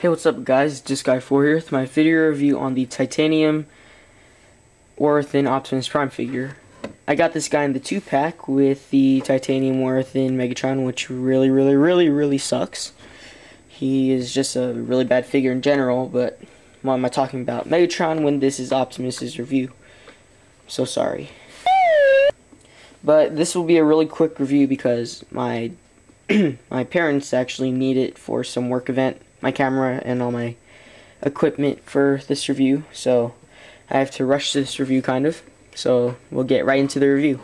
Hey, what's up guys, just Guy4 here with my video review on the Titanium War Thin Optimus Prime figure. I got this guy in the 2-pack with the Titanium War Thin Megatron, which really sucks. He is just a really bad figure in general, but why am I talking about Megatron when this is Optimus's review? I'm so sorry. But this will be a really quick review because my my parents actually need it for some work event, my camera and all my equipment for this review, so I have to rush this review kind of, so we'll get right into the review.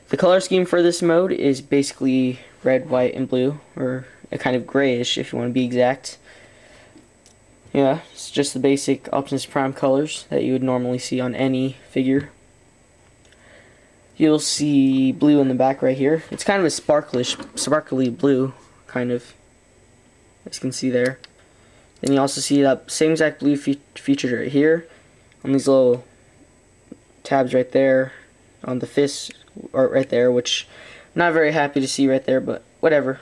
The color scheme for this mode is basically red, white, and blue, or a kind of grayish if you want to be exact. Yeah, it's just the basic Optimus Prime colors that you would normally see on any figure. You'll see blue in the back right here. It's kind of a sparkly blue, kind of, as you can see there. Then you also see that same exact blue featured right here, on these little tabs right there, on the fist art right there, which I'm not very happy to see right there, but whatever.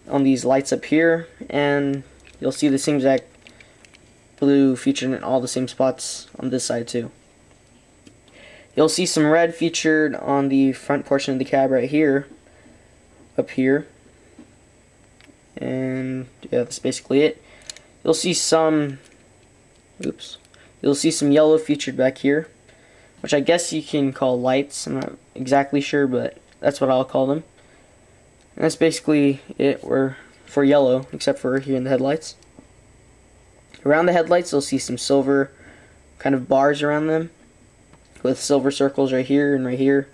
On these lights up here, and you'll see the same exact blue featured in all the same spots on this side too. You'll see some red featured on the front portion of the cab right here, up here, and yeah, that's basically it. You'll see some, you'll see some yellow featured back here, which I guess you can call lights. I'm not exactly sure, but that's what I'll call them. And that's basically it for yellow, except for here in the headlights. Around the headlights, you'll see some silver kind of bars around them, with silver circles right here and right here,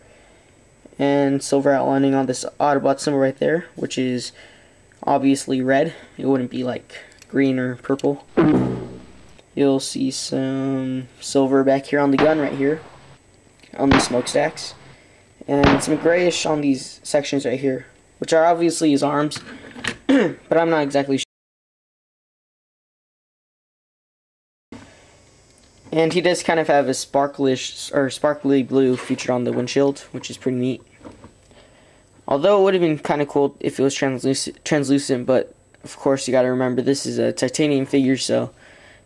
and silver outlining on this Autobot symbol right there, which is obviously red. It wouldn't be like green or purple. You'll see some silver back here on the gun right here, on the smokestacks, and some grayish on these sections right here, which are obviously his arms, but I'm not exactly sure. And he does kind of have a sparkly blue featured on the windshield, which is pretty neat. Although it would have been kind of cool if it was translucent, but of course you got to remember this is a titanium figure, so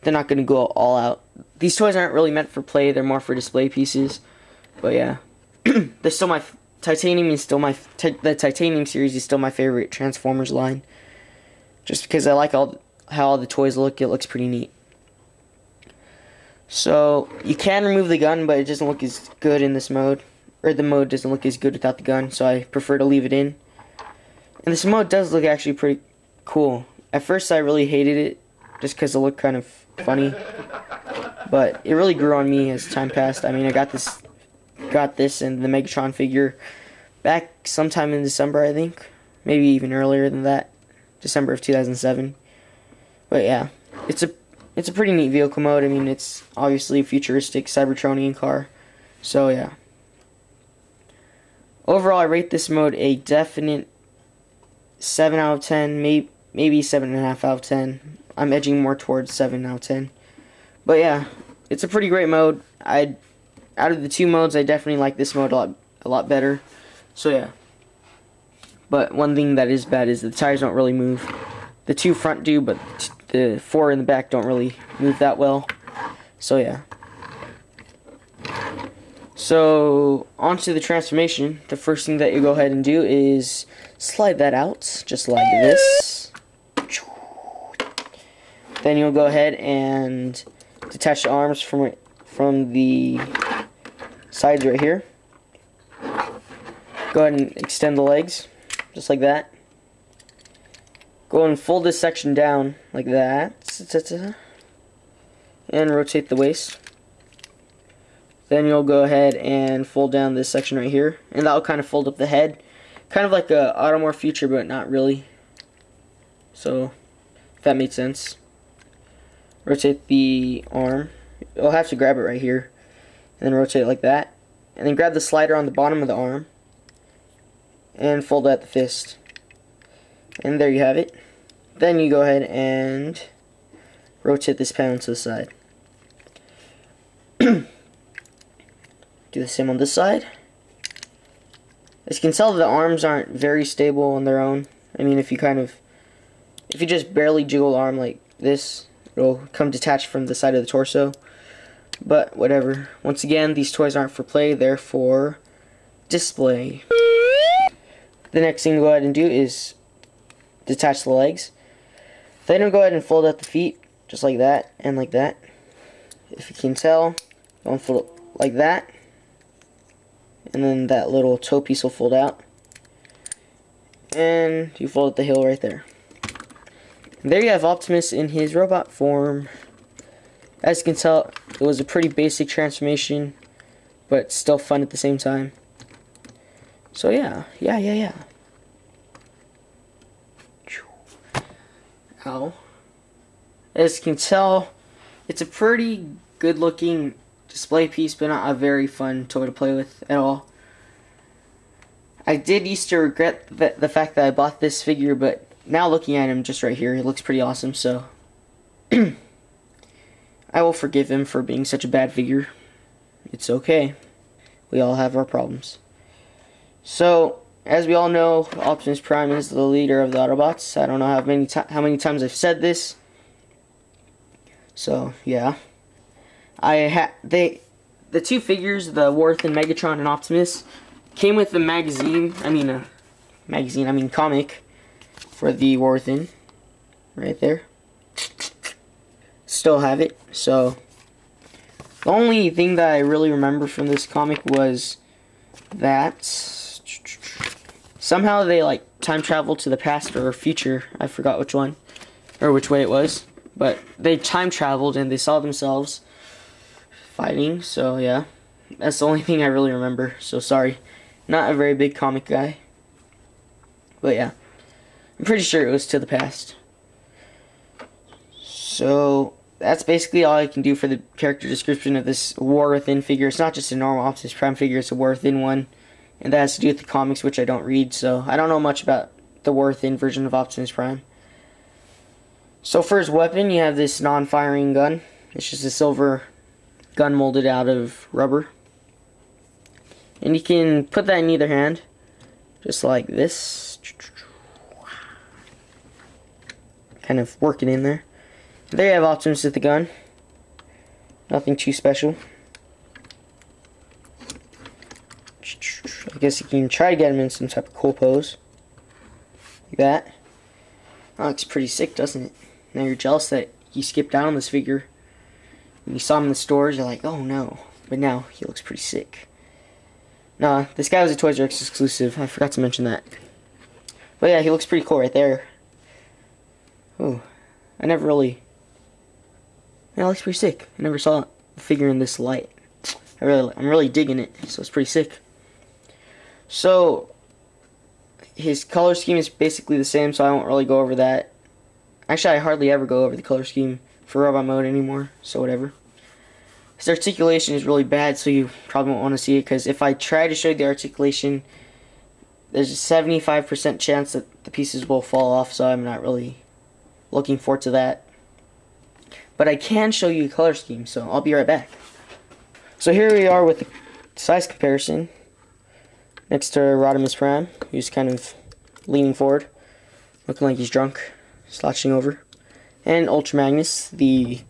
they're not going to go all out. These toys aren't really meant for play; they're more for display pieces. But yeah, they're still my titanium is still the titanium series is still my favorite Transformers line, just because I like how all the toys look. It looks pretty neat. So, you can remove the gun, but it doesn't look as good in this mode. Or the mode doesn't look as good without the gun, so I prefer to leave it in. And this mode does look actually pretty cool. At first I really hated it, just because it looked kind of funny. But it really grew on me as time passed. I mean, I got this and the Megatron figure back sometime in December, I think. Maybe even earlier than that. December of 2007. But yeah, it's a pretty neat vehicle mode. I mean, it's obviously a futuristic Cybertronian car. So, yeah. Overall, I rate this mode a definite 7 out of 10, maybe 7.5 out of 10. I'm edging more towards 7 out of 10. But, yeah, it's a pretty great mode. Out of the two modes, I definitely like this mode a lot better. So, yeah. But one thing that is bad is the tires don't really move. The two front do, but the four in the back don't really move that well. So yeah. So onto the transformation. The first thing that you go ahead and do is slide that out, just like this. Then you'll go ahead and detach the arms from the sides right here. Go ahead and extend the legs, just like that. Go and fold this section down like that, and rotate the waist. Then you'll go ahead and fold down this section right here, and that'll kind of fold up the head, kind of like a Automorph feature, but not really. So, if that made sense. Rotate the arm. You'll have to grab it right here, and then rotate it like that, and then grab the slider on the bottom of the arm, and fold out the fist. And there you have it. Then you go ahead and rotate this panel to the side. Do the same on this side. As you can tell, the arms aren't very stable on their own. I mean, if you kind of If you just barely jiggle the arm like this, it'll come detached from the side of the torso. But whatever. Once again, these toys aren't for play, they're for display. The next thing to go ahead and do is detach the legs. Then go ahead and fold out the feet, just like that and like that. If you can tell, don't fold it like that. And then that little toe piece will fold out. And you fold the heel right there. And there you have Optimus in his robot form. As you can tell, it was a pretty basic transformation, but still fun at the same time. So yeah. Ow. As you can tell, it's a pretty good looking display piece, but not a very fun toy to play with at all. I did used to regret the fact that I bought this figure, but now looking at him just right here, he looks pretty awesome, so I will forgive him for being such a bad figure. It's okay. We all have our problems. So, as we all know, Optimus Prime is the leader of the Autobots. I don't know how many times I've said this. So, yeah. The two figures, the Worth and Megatron and Optimus, came with the comic for the Worthin, right there. Still have it. So the only thing that I really remember from this comic was that somehow they like time traveled to the past or future. I forgot which one or which way it was, but they time traveled and they saw themselves fighting. So yeah, that's the only thing I really remember. So sorry, not a very big comic guy, but yeah, I'm pretty sure it was to the past. So that's basically all I can do for the character description of this War Within figure. It's not just a normal Optimus Prime figure, it's a War Within one, and that has to do with the comics, which I don't read, so I don't know much about the War Within version of Optimus Prime. So for his weapon, you have this non-firing gun. It's just a silver gun molded out of rubber. And you can put that in either hand, just like this. Kind of work it in there. There you have Optimus with the gun. Nothing too special. I guess you can try to get him in some type of cool pose. Like that. That looks pretty sick, doesn't it? Now you're jealous that he skipped out on this figure. When you saw him in the stores, you're like, oh no. But now, he looks pretty sick. Nah, this guy was a Toys R Us exclusive. I forgot to mention that. But yeah, he looks pretty cool right there. Ooh. I never really... Yeah, it looks pretty sick. I never saw the figure in this light. I'm really digging it, so it's pretty sick. So, his color scheme is basically the same, so I won't really go over that. Actually, I hardly ever go over the color scheme for robot mode anymore, so whatever. His articulation is really bad, so you probably won't want to see it, because if I try to show you the articulation, there's a 75% chance that the pieces will fall off, so I'm not really looking forward to that. But I can show you a color scheme, so I'll be right back. So here we are with the size comparison next to Optimus Prime, who's kind of leaning forward, looking like he's drunk, slouching over. And Ultra Magnus, the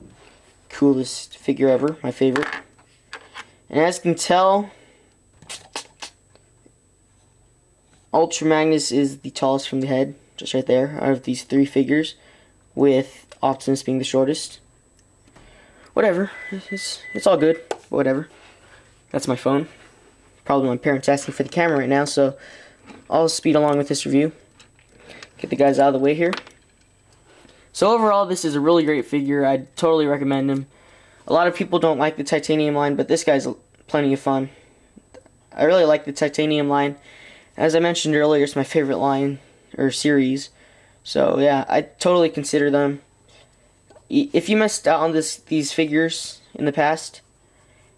coolest figure ever, my favorite. And as you can tell, Ultra Magnus is the tallest from the head, just right there, out of these three figures, with Optimus being the shortest. Whatever, it's all good, but whatever. That's my phone. Probably my parents asking for the camera right now, so I'll speed along with this review. Get the guys out of the way here. So overall, this is a really great figure. I'd totally recommend him. A lot of people don't like the titanium line, but this guy's plenty of fun. I really like the titanium line. As I mentioned earlier, it's my favorite line, or series. So yeah, I totally consider them. If you missed out on these figures in the past,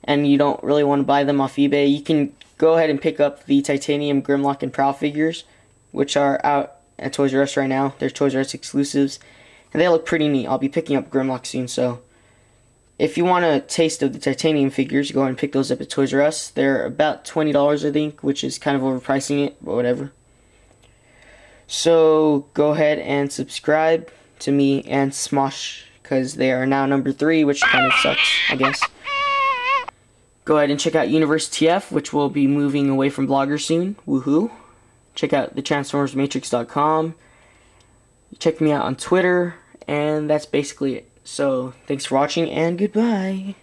and you don't really want to buy them off eBay, you can go ahead and pick up the titanium Grimlock and Prowl figures, which are out at Toys R Us right now. They're Toys R Us exclusives, and they look pretty neat. I'll be picking up Grimlock soon, so if you want a taste of the titanium figures, go ahead and pick those up at Toys R Us. They're about $20, I think, which is kind of overpricing it, but whatever. So go ahead and subscribe to me and Smosh, because they are now number 3, which kind of sucks, I guess. Go ahead and check out Universe TF, which will be moving away from Blogger soon. Woohoo! Check out thetransformersmatrix.com. Check me out on Twitter, and that's basically it. So, thanks for watching, and goodbye.